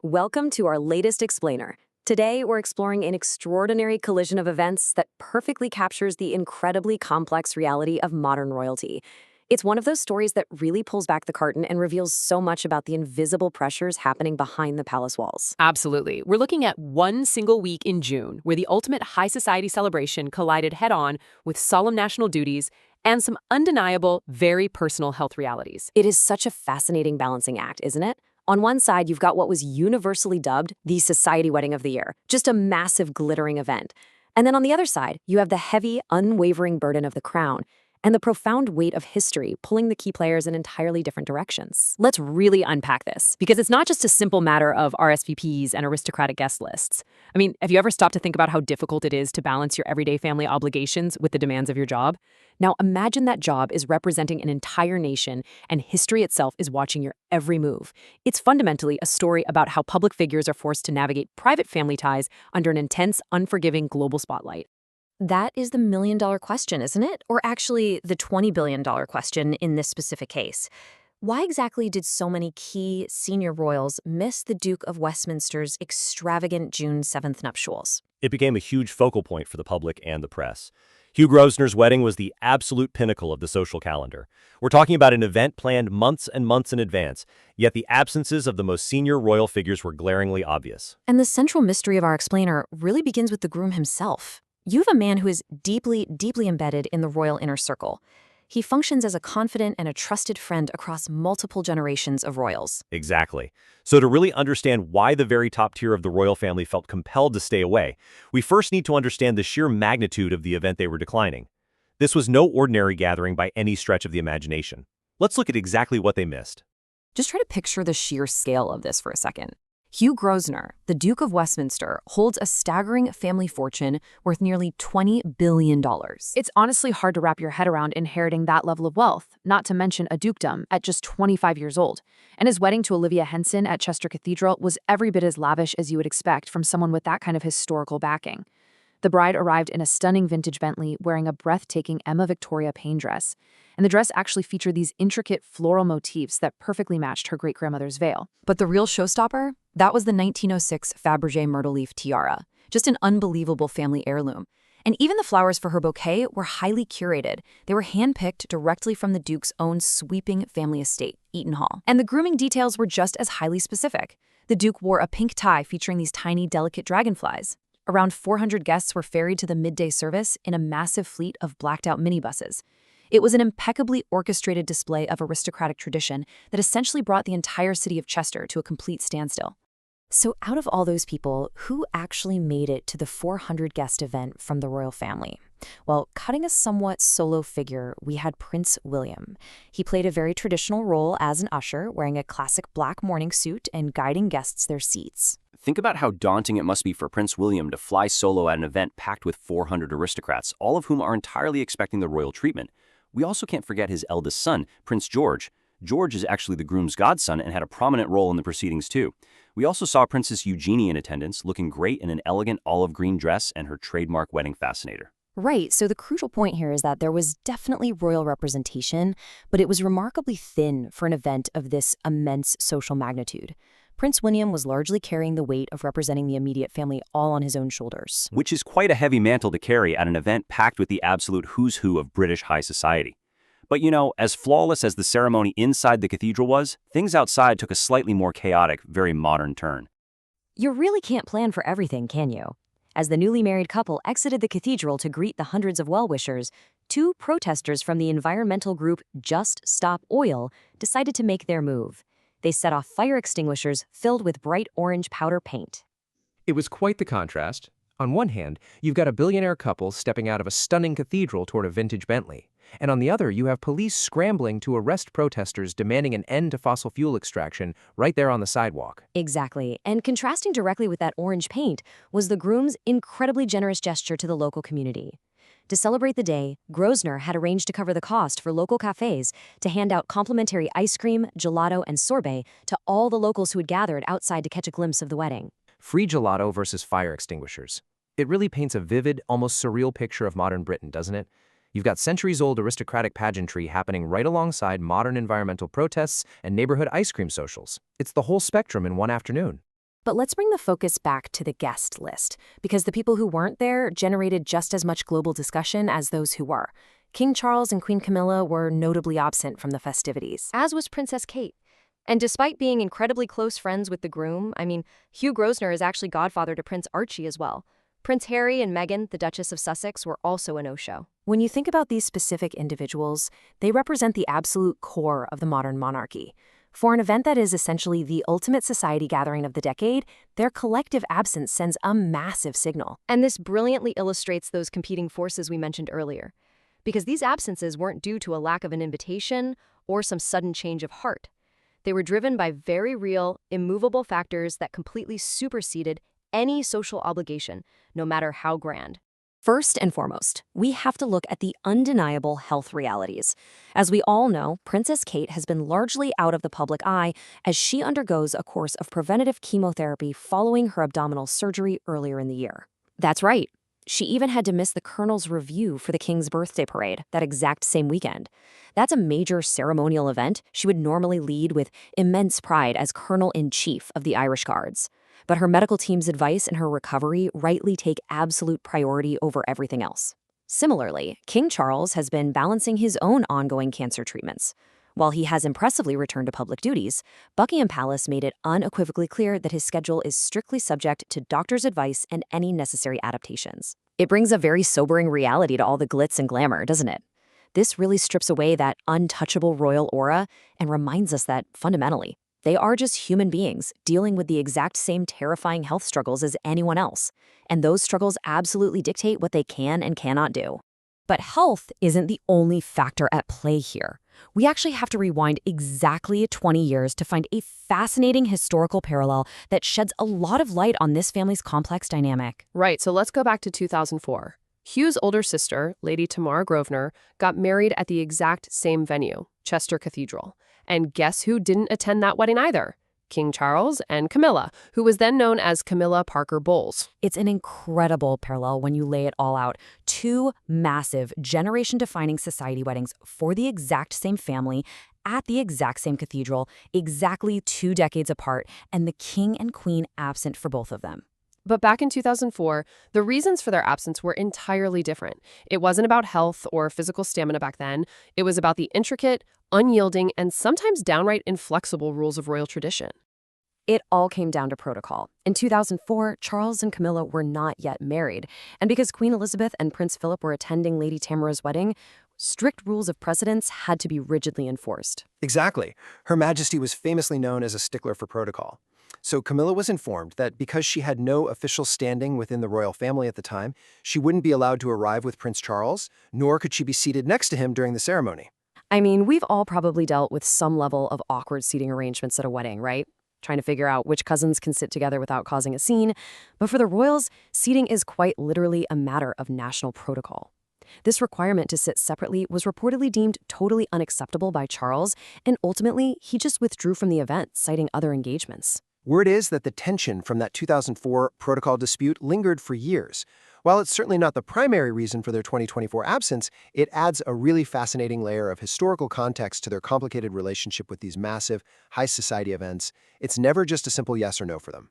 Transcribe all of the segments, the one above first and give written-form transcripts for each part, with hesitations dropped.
Welcome to our latest explainer. Today, we're exploring an extraordinary collision of events that perfectly captures the incredibly complex reality of modern royalty. It's one of those stories that really pulls back the curtain and reveals so much about the invisible pressures happening behind the palace walls. Absolutely. We're looking at one single week in June where the ultimate high society celebration collided head-on with solemn national duties and some undeniable, very personal health realities. It is such a fascinating balancing act, isn't it? On one side, you've got what was universally dubbed the society wedding of the year, just a massive glittering event. And then on the other side, you have the heavy, unwavering burden of the crown and the profound weight of history pulling the key players in entirely different directions. Let's really unpack this, because it's not just a simple matter of RSVPs and aristocratic guest lists. I mean, have you ever stopped to think about how difficult it is to balance your everyday family obligations with the demands of your job? Now imagine that job is representing an entire nation and history itself is watching your every move. It's fundamentally a story about how public figures are forced to navigate private family ties under an intense, unforgiving global spotlight. That is the million-dollar question, isn't it? Or actually, the $20 billion question in this specific case. Why exactly did so many key senior royals miss the Duke of Westminster's extravagant June 7th nuptials? It became a huge focal point for the public and the press. Hugh Grosvenor's wedding was the absolute pinnacle of the social calendar. We're talking about an event planned months and months in advance, yet the absences of the most senior royal figures were glaringly obvious. And the central mystery of our explainer really begins with the groom himself. You have a man who is deeply, deeply embedded in the royal inner circle. He functions as a confident and a trusted friend across multiple generations of royals. Exactly. So to really understand why the very top tier of the royal family felt compelled to stay away, we first need to understand the sheer magnitude of the event they were declining. This was no ordinary gathering by any stretch of the imagination. Let's look at exactly what they missed. Just try to picture the sheer scale of this for a second. Hugh Grosvenor, the Duke of Westminster, holds a staggering family fortune worth nearly $20 billion. It's honestly hard to wrap your head around inheriting that level of wealth, not to mention a dukedom at just 25 years old. And his wedding to Olivia Henson at Chester Cathedral was every bit as lavish as you would expect from someone with that kind of historical backing. The bride arrived in a stunning vintage Bentley wearing a breathtaking Emma Victoria Payne dress, and the dress actually featured these intricate floral motifs that perfectly matched her great-grandmother's veil. But the real showstopper? That was the 1906 Fabergé myrtle leaf tiara, just an unbelievable family heirloom. And even the flowers for her bouquet were highly curated. They were handpicked directly from the Duke's own sweeping family estate, Eaton Hall. And the grooming details were just as highly specific. The Duke wore a pink tie featuring these tiny, delicate dragonflies. Around 400 guests were ferried to the midday service in a massive fleet of blacked-out minibuses. It was an impeccably orchestrated display of aristocratic tradition that essentially brought the entire city of Chester to a complete standstill. So out of all those people, who actually made it to the 400-guest event from the royal family? Well, cutting a somewhat solo figure, we had Prince William. He played a very traditional role as an usher, wearing a classic black morning suit and guiding guests their seats. Think about how daunting it must be for Prince William to fly solo at an event packed with 400 aristocrats, all of whom are entirely expecting the royal treatment. We also can't forget his eldest son, Prince George. George is actually the groom's godson and had a prominent role in the proceedings too. We also saw Princess Eugenie in attendance, looking great in an elegant olive green dress and her trademark wedding fascinator. Right, so the crucial point here is that there was definitely royal representation, but it was remarkably thin for an event of this immense social magnitude. Prince William was largely carrying the weight of representing the immediate family all on his own shoulders. Which is quite a heavy mantle to carry at an event packed with the absolute who's who of British high society. But you know, as flawless as the ceremony inside the cathedral was, things outside took a slightly more chaotic, very modern turn. You really can't plan for everything, can you? As the newly married couple exited the cathedral to greet the hundreds of well-wishers, two protesters from the environmental group Just Stop Oil decided to make their move. They set off fire extinguishers filled with bright orange powder paint. It was quite the contrast. On one hand, you've got a billionaire couple stepping out of a stunning cathedral toward a vintage Bentley. And on the other, you have police scrambling to arrest protesters demanding an end to fossil fuel extraction right there on the sidewalk. Exactly. And contrasting directly with that orange paint was the groom's incredibly generous gesture to the local community. To celebrate the day, Grosvenor had arranged to cover the cost for local cafes to hand out complimentary ice cream, gelato, and sorbet to all the locals who had gathered outside to catch a glimpse of the wedding. Free gelato versus fire extinguishers. It really paints a vivid, almost surreal picture of modern Britain, doesn't it? You've got centuries-old aristocratic pageantry happening right alongside modern environmental protests and neighborhood ice cream socials. It's the whole spectrum in one afternoon. But let's bring the focus back to the guest list, because the people who weren't there generated just as much global discussion as those who were. King Charles and Queen Camilla were notably absent from the festivities, as was Princess Kate. And despite being incredibly close friends with the groom, Hugh Grosvenor is actually godfather to Prince Archie as well. Prince Harry and Meghan, the Duchess of Sussex, were also a no-show. When you think about these specific individuals, they represent the absolute core of the modern monarchy. For an event that is essentially the ultimate society gathering of the decade, their collective absence sends a massive signal. And this brilliantly illustrates those competing forces we mentioned earlier. Because these absences weren't due to a lack of an invitation or some sudden change of heart. They were driven by very real, immovable factors that completely superseded any social obligation, no matter how grand. First and foremost, we have to look at the undeniable health realities. As we all know, Princess Kate has been largely out of the public eye as she undergoes a course of preventative chemotherapy following her abdominal surgery earlier in the year. That's right. She even had to miss the Colonel's review for the King's birthday parade that exact same weekend. That's a major ceremonial event she would normally lead with immense pride as Colonel-in-Chief of the Irish Guards. But her medical team's advice and her recovery rightly take absolute priority over everything else. Similarly, King Charles has been balancing his own ongoing cancer treatments. While he has impressively returned to public duties, Buckingham Palace made it unequivocally clear that his schedule is strictly subject to doctor's advice and any necessary adaptations. It brings a very sobering reality to all the glitz and glamour, doesn't it? This really strips away that untouchable royal aura and reminds us that, fundamentally, they are just human beings dealing with the exact same terrifying health struggles as anyone else, and those struggles absolutely dictate what they can and cannot do. But health isn't the only factor at play here. We actually have to rewind exactly 20 years to find a fascinating historical parallel that sheds a lot of light on this family's complex dynamic. Right, so let's go back to 2004. Hugh's older sister, Lady Tamara Grosvenor, got married at the exact same venue, Chester Cathedral. And guess who didn't attend that wedding either? King Charles and Camilla, who was then known as Camilla Parker Bowles. It's an incredible parallel when you lay it all out. Two massive, generation-defining society weddings for the exact same family, at the exact same cathedral, exactly 2 decades apart, and the king and queen absent for both of them. But back in 2004, the reasons for their absence were entirely different. It wasn't about health or physical stamina back then. It was about the intricate, unyielding, and sometimes downright inflexible rules of royal tradition. It all came down to protocol. In 2004, Charles and Camilla were not yet married, and because Queen Elizabeth and Prince Philip were attending Lady Tamara's wedding, strict rules of precedence had to be rigidly enforced. Exactly. Her Majesty was famously known as a stickler for protocol. So Camilla was informed that because she had no official standing within the royal family at the time, she wouldn't be allowed to arrive with Prince Charles, nor could she be seated next to him during the ceremony. I mean, we've all probably dealt with some level of awkward seating arrangements at a wedding, right? Trying to figure out which cousins can sit together without causing a scene. But for the royals, seating is quite literally a matter of national protocol. This requirement to sit separately was reportedly deemed totally unacceptable by Charles, and ultimately, he just withdrew from the event, citing other engagements. Word is that the tension from that 2004 protocol dispute lingered for years. While it's certainly not the primary reason for their 2024 absence, it adds a really fascinating layer of historical context to their complicated relationship with these massive, high society events. It's never just a simple yes or no for them.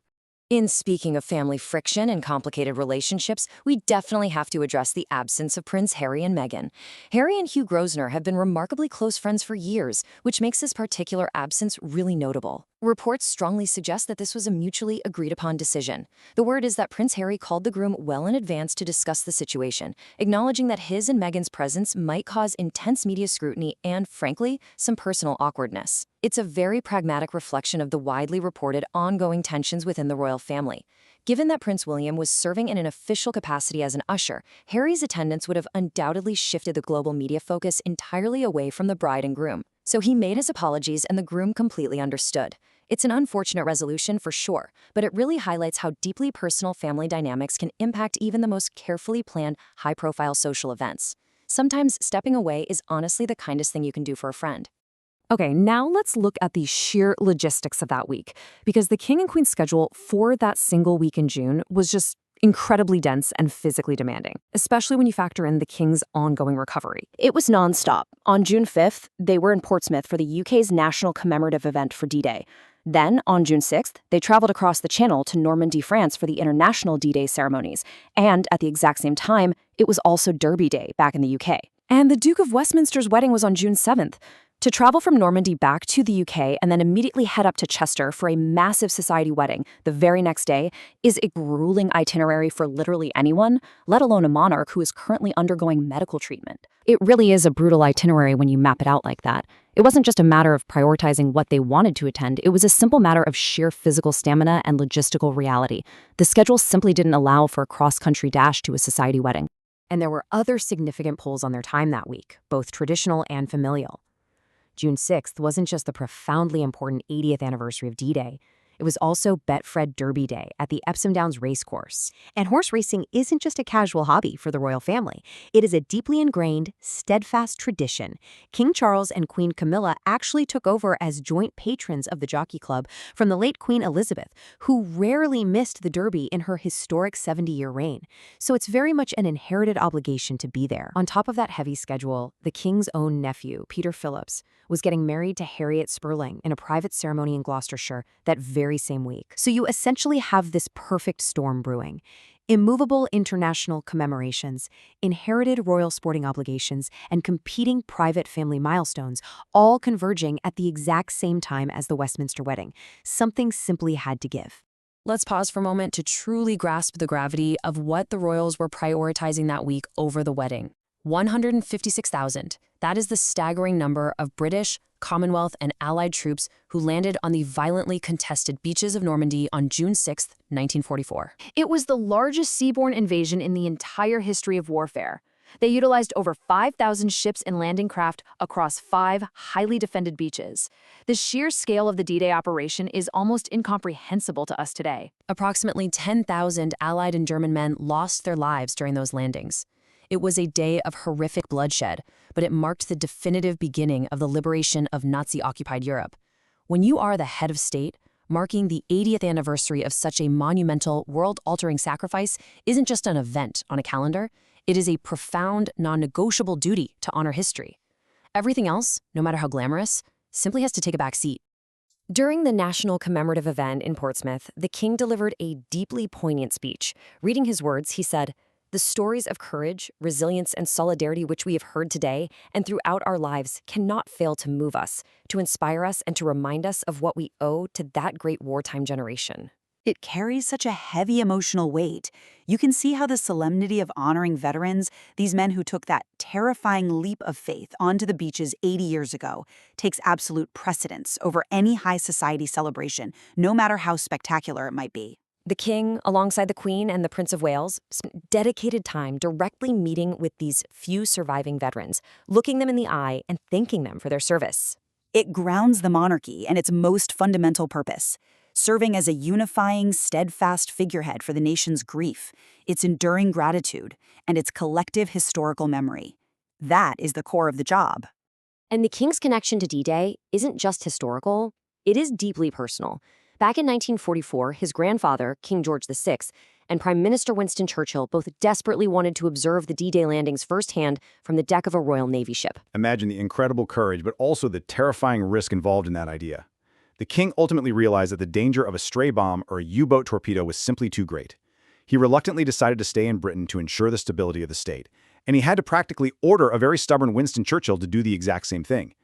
In speaking of family friction and complicated relationships, we definitely have to address the absence of Prince Harry and Meghan. Harry and Hugh Grosvenor have been remarkably close friends for years, which makes this particular absence really notable. Reports strongly suggest that this was a mutually agreed-upon decision. The word is that Prince Harry called the groom well in advance to discuss the situation, acknowledging that his and Meghan's presence might cause intense media scrutiny and, frankly, some personal awkwardness. It's a very pragmatic reflection of the widely reported ongoing tensions within the royal family. Given that Prince William was serving in an official capacity as an usher, Harry's attendance would have undoubtedly shifted the global media focus entirely away from the bride and groom. So he made his apologies and the groom completely understood. It's an unfortunate resolution for sure, but it really highlights how deeply personal family dynamics can impact even the most carefully planned, high-profile social events. Sometimes stepping away is honestly the kindest thing you can do for a friend. Okay, now let's look at the sheer logistics of that week, because the King and Queen schedule for that single week in June was just incredibly dense and physically demanding, especially when you factor in the King's ongoing recovery. It was nonstop. On June 5th, they were in Portsmouth for the UK's national commemorative event for D-Day. Then, on June 6th, they traveled across the Channel to Normandy, France for the International D-Day ceremonies. And at the exact same time, it was also Derby Day back in the UK. And the Duke of Westminster's wedding was on June 7th. To travel from Normandy back to the UK and then immediately head up to Chester for a massive society wedding the very next day is a grueling itinerary for literally anyone, let alone a monarch who is currently undergoing medical treatment. It really is a brutal itinerary when you map it out like that. It wasn't just a matter of prioritizing what they wanted to attend, it was a simple matter of sheer physical stamina and logistical reality. The schedule simply didn't allow for a cross-country dash to a society wedding. And there were other significant pulls on their time that week, both traditional and familial. June 6th wasn't just the profoundly important 80th anniversary of D-Day. It was also Betfred Derby Day at the Epsom Downs Racecourse. And horse racing isn't just a casual hobby for the royal family. It is a deeply ingrained, steadfast tradition. King Charles and Queen Camilla actually took over as joint patrons of the Jockey Club from the late Queen Elizabeth, who rarely missed the Derby in her historic 70-year reign. So it's very much an inherited obligation to be there. On top of that heavy schedule, the king's own nephew, Peter Phillips, was getting married to Harriet Spurling in a private ceremony in Gloucestershire that very same week. So you essentially have this perfect storm brewing. Immovable international commemorations, inherited royal sporting obligations, and competing private family milestones, all converging at the exact same time as the Westminster wedding. Something simply had to give. Let's pause for a moment to truly grasp the gravity of what the royals were prioritizing that week over the wedding. 156,000. That is the staggering number of British, Commonwealth, and Allied troops who landed on the violently contested beaches of Normandy on June 6, 1944. It was the largest seaborne invasion in the entire history of warfare. They utilized over 5,000 ships and landing craft across 5 highly defended beaches. The sheer scale of the D-Day operation is almost incomprehensible to us today. Approximately 10,000 Allied and German men lost their lives during those landings. It was a day of horrific bloodshed, but it marked the definitive beginning of the liberation of Nazi-occupied Europe. When you are the head of state, marking the 80th anniversary of such a monumental, world-altering sacrifice isn't just an event on a calendar, it is a profound, non-negotiable duty to honor history. Everything else, no matter how glamorous, simply has to take a back seat. During the national commemorative event in Portsmouth, the king delivered a deeply poignant speech. Reading his words, he said, "The stories of courage, resilience, and solidarity which we have heard today and throughout our lives cannot fail to move us, to inspire us, and to remind us of what we owe to that great wartime generation." It carries such a heavy emotional weight. You can see how the solemnity of honoring veterans, these men who took that terrifying leap of faith onto the beaches 80 years ago, takes absolute precedence over any high society celebration, no matter how spectacular it might be. The king, alongside the Queen and the Prince of Wales, spent dedicated time directly meeting with these few surviving veterans, looking them in the eye and thanking them for their service. It grounds the monarchy in its most fundamental purpose, serving as a unifying, steadfast figurehead for the nation's grief, its enduring gratitude, and its collective historical memory. That is the core of the job. And the king's connection to D-Day isn't just historical, it is deeply personal. Back in 1944, his grandfather, King George VI, and Prime Minister Winston Churchill both desperately wanted to observe the D-Day landings firsthand from the deck of a Royal Navy ship. Imagine the incredible courage, but also the terrifying risk involved in that idea. The king ultimately realized that the danger of a stray bomb or a U-boat torpedo was simply too great. He reluctantly decided to stay in Britain to ensure the stability of the state, and he had to practically order a very stubborn Winston Churchill to do the exact same thing.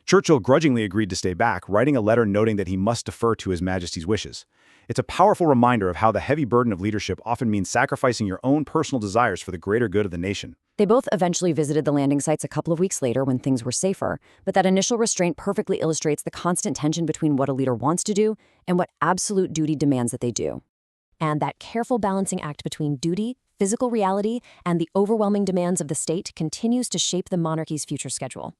Churchill grudgingly agreed to stay back, writing a letter noting that he must defer to His Majesty's wishes. It's a powerful reminder of how the heavy burden of leadership often means sacrificing your own personal desires for the greater good of the nation. They both eventually visited the landing sites a couple of weeks later when things were safer, but that initial restraint perfectly illustrates the constant tension between what a leader wants to do and what absolute duty demands that they do. And that careful balancing act between duty, physical reality, and the overwhelming demands of the state continues to shape the monarchy's future schedule.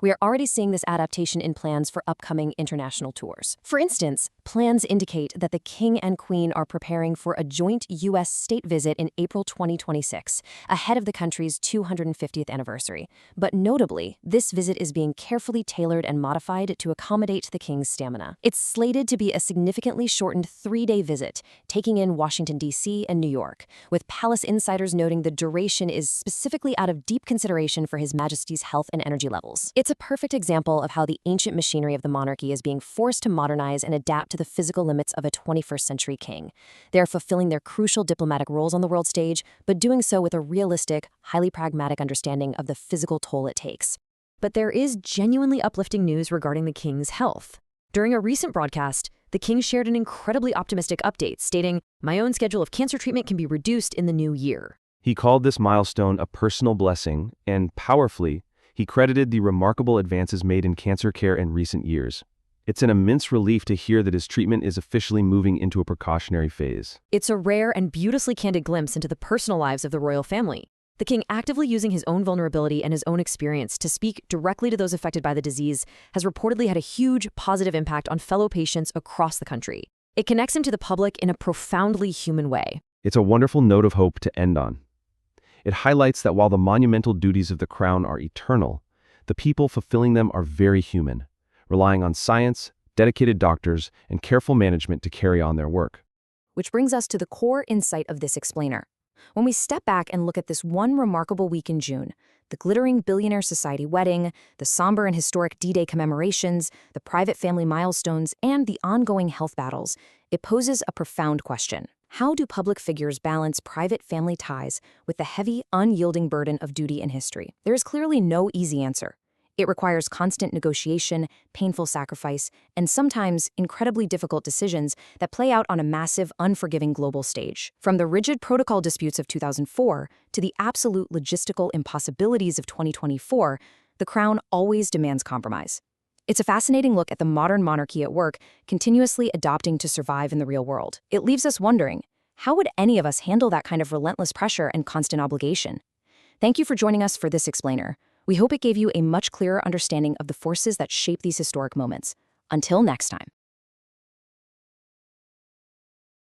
We are already seeing this adaptation in plans for upcoming international tours. For instance, Plans indicate that the King and Queen are preparing for a joint U.S. state visit in April 2026, ahead of the country's 250th anniversary. But notably, this visit is being carefully tailored and modified to accommodate the King's stamina. It's slated to be a significantly shortened 3-day visit, taking in Washington, D.C. and New York, with palace insiders noting the duration is specifically out of deep consideration for His Majesty's health and energy levels. It's a perfect example of how the ancient machinery of the monarchy is being forced to modernize and adapt to the physical limits of a 21st century king. They are fulfilling their crucial diplomatic roles on the world stage, but doing so with a realistic, highly pragmatic understanding of the physical toll it takes. But there is genuinely uplifting news regarding the king's health. During a recent broadcast, the king shared an incredibly optimistic update, stating, "My own schedule of cancer treatment can be reduced in the new year." He called this milestone a personal blessing, and powerfully, he credited the remarkable advances made in cancer care in recent years. It's an immense relief to hear that his treatment is officially moving into a precautionary phase. It's a rare and beautifully candid glimpse into the personal lives of the royal family. The king actively using his own vulnerability and his own experience to speak directly to those affected by the disease has reportedly had a huge positive impact on fellow patients across the country. It connects him to the public in a profoundly human way. It's a wonderful note of hope to end on. It highlights that while the monumental duties of the crown are eternal, the people fulfilling them are very human, relying on science, dedicated doctors, and careful management to carry on their work. Which brings us to the core insight of this explainer. When we step back and look at this one remarkable week in June, the glittering billionaire society wedding, the somber and historic D-Day commemorations, the private family milestones, and the ongoing health battles, it poses a profound question. How do public figures balance private family ties with the heavy, unyielding burden of duty and history? There is clearly no easy answer. It requires constant negotiation, painful sacrifice, and sometimes incredibly difficult decisions that play out on a massive, unforgiving global stage. From the rigid protocol disputes of 2004 to the absolute logistical impossibilities of 2024, the crown always demands compromise. It's a fascinating look at the modern monarchy at work, continuously adapting to survive in the real world. It leaves us wondering, how would any of us handle that kind of relentless pressure and constant obligation? Thank you for joining us for this explainer. We hope it gave you a much clearer understanding of the forces that shape these historic moments. Until next time.